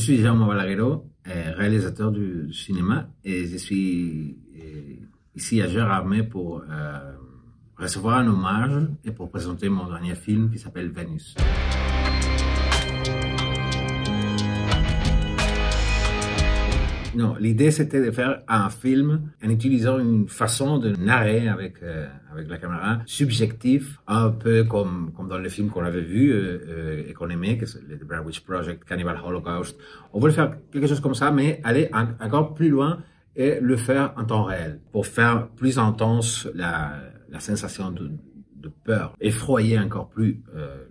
suis Jaume Balagueró, réalisateur du cinéma, et je suis ici à Gérardmer pour recevoir un hommage et pour présenter mon dernier film qui s'appelle Vénus. Non, l'idée c'était de faire un film en utilisant une façon de narrer avec la caméra subjectif, un peu comme dans le film qu'on avait vu et qu'on aimait, que c'est le The Blair Witch Project, Cannibal Holocaust. On voulait faire quelque chose comme ça, mais aller encore plus loin et le faire en temps réel pour faire plus intense la sensation de peur, effroyer encore plus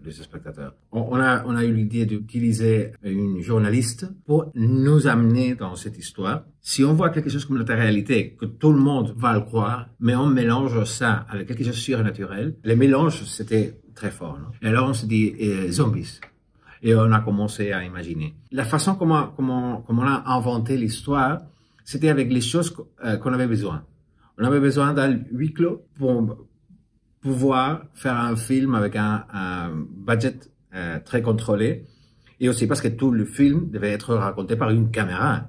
les spectateurs. On a eu l'idée d'utiliser une journaliste pour nous amener dans cette histoire. Si on voit quelque chose comme la réalité, que tout le monde va le croire, mais on mélange ça avec quelque chose de surnaturel, les mélanges, c'était très fort. Non? Et alors on s'est dit zombies. Et on a commencé à imaginer. La façon comment on a inventé l'histoire, c'était avec les choses qu'on avait besoin. On avait besoin d'un huis clos pour pouvoir faire un film avec un budget très contrôlé, et aussi parce que tout le film devait être raconté par une caméra.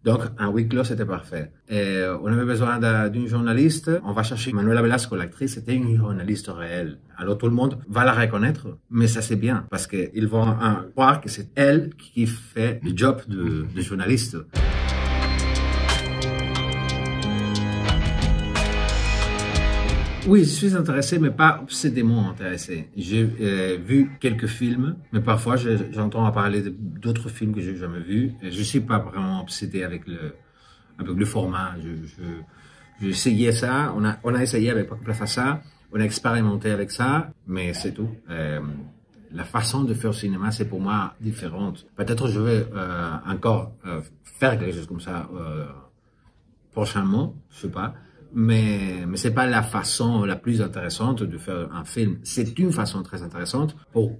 Donc, un huis clos, c'était parfait. Et on avait besoin d'une journaliste. On va chercher Manuela Velasco, l'actrice, c'était une journaliste réelle. Alors, tout le monde va la reconnaître, mais ça c'est bien, parce qu'ils vont croire que c'est elle qui fait le job de journaliste. Oui, je suis intéressé, mais pas obsédément intéressé. J'ai vu quelques films, mais parfois j'entends parler d'autres films que j'ai jamais vus. Je suis pas vraiment obsédé avec le format. J'ai essayé ça. On a essayé avec Paco Plaza, on a expérimenté avec ça, mais c'est tout. La façon de faire cinéma, c'est pour moi différente. Peut-être je vais encore faire quelque chose comme ça prochainement, je sais pas. Mais c'est pas la façon la plus intéressante de faire un film. C'est une façon très intéressante pour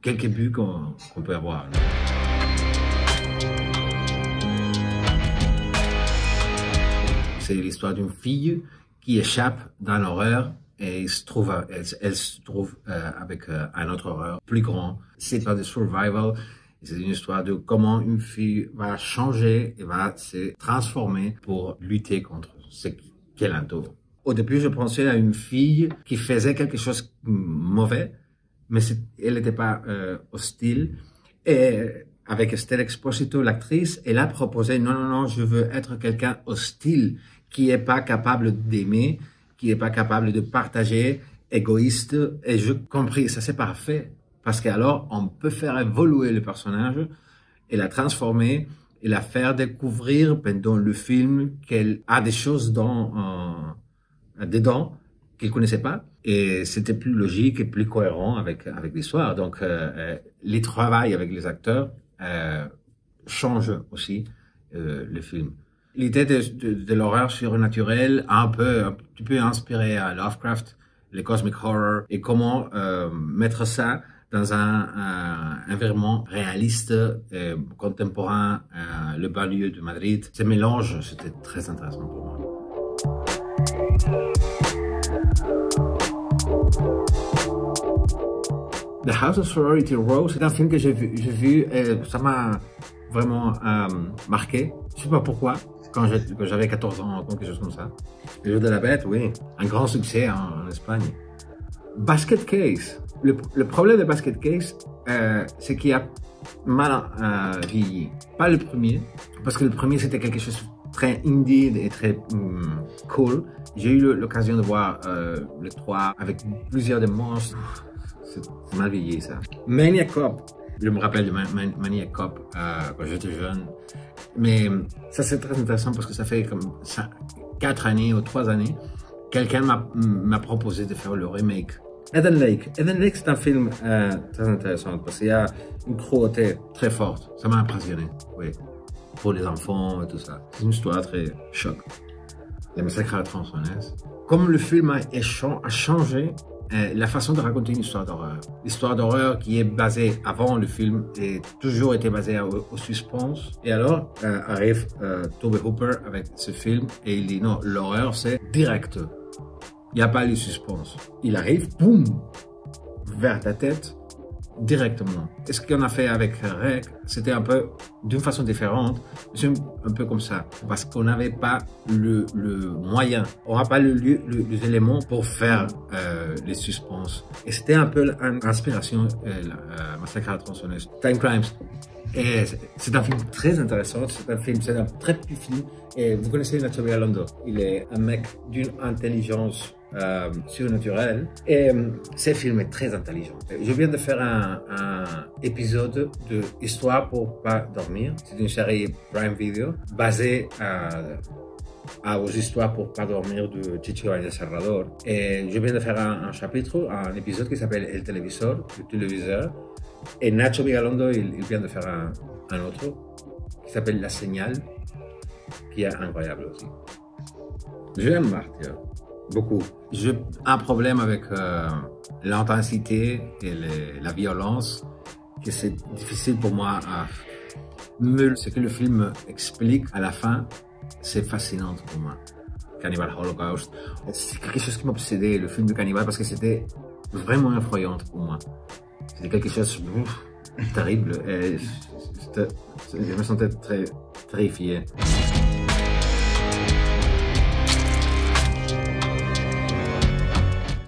quelques buts qu'on peut avoir. C'est l'histoire d'une fille qui échappe dans l'horreur et elle se trouve avec un autre horreur plus grand. C'est pas de survival. C'est une histoire de comment une fille va changer et va se transformer pour lutter contre ce qu'elle entoure. Au début, je pensais à une fille qui faisait quelque chose de mauvais, mais elle n'était pas hostile. Et avec Estelle Exposito, l'actrice, elle a proposé non, je veux être quelqu'un hostile, qui est pas capable d'aimer, qui est pas capable de partager, égoïste. Et je compris, ça c'est parfait. Parce qu'alors, on peut faire évoluer le personnage et la transformer et la faire découvrir pendant le film qu'elle a des choses dedans qu'elle connaissait pas. Et c'était plus logique et plus cohérent avec l'histoire. Donc, les travail avec les acteurs change aussi le film. L'idée de l'horreur surnaturelle un petit peu inspirée à Lovecraft, le cosmic horror, et comment mettre ça dans un environnement réaliste, contemporain, le banlieue de Madrid. Ce mélange, c'était très intéressant pour moi. The House of Sorority Row, c'est un film que j'ai vu et ça m'a vraiment marqué. Je sais pas pourquoi, quand j'avais 14 ans, quelque chose comme ça. Le jeu de la bête, oui, un grand succès en Espagne. Basket Case. Le problème de Basket Case, c'est qu'il a mal vieilli. Pas le premier, parce que le premier c'était quelque chose de très indie et très cool. J'ai eu l'occasion de voir le 3 avec plusieurs des monstres. C'est mal vieilli ça. Maniac Cop. Je me rappelle de Maniac Cop quand j'étais jeune. Mais ça c'est très intéressant parce que ça fait comme 4 années ou 3 années, quelqu'un m'a proposé de faire le remake. Eden Lake, c'est un film très intéressant parce qu'il y a une cruauté très forte. Ça m'a impressionné, oui. Pour les enfants et tout ça. C'est une histoire très choc. Le massacre à la tronçonneuse. Comme le film a changé la façon de raconter une histoire d'horreur. L'histoire d'horreur qui est basée avant le film et toujours été basée au suspense. Et alors arrive Tobe Hooper avec ce film et il dit non, l'horreur c'est direct. Il n'y a pas de suspense. Il arrive, boum, vers ta tête directement. Et ce qu'on a fait avec Rec, c'était un peu d'une façon différente, c'est un peu comme ça, parce qu'on n'avait pas le moyen, on n'a pas les éléments pour faire les suspens. Et c'était un peu l'inspiration, Massacre à la tronçonneuse, Time Crimes. Et c'est un film très intéressant, c'est un très petit film. Et vous connaissez Nacho Vigalondo, il est un mec d'une intelligence surnaturelle. Et ce film est très intelligent. Je viens de faire un épisode de Histoire pour pas dormir. C'est une série Prime Video basée aux histoires pour pas dormir de Chicho Arias Salvador. Et je viens de faire un chapitre, un épisode qui s'appelle El Televisor, le téléviseur. Et Nacho Vigalondo, il vient de faire un autre qui s'appelle La Señal, qui est incroyable aussi. J'aime Martyr, beaucoup. J'ai un problème avec l'intensité et la violence, que c'est difficile pour moi à... Mais ce que le film explique à la fin, c'est fascinant pour moi. Cannibal Holocaust, c'est quelque chose qui m'obsédait, le film de Cannibal, parce que c'était vraiment effrayant pour moi. C'était quelque chose de terrible et je me sentais très terrifié.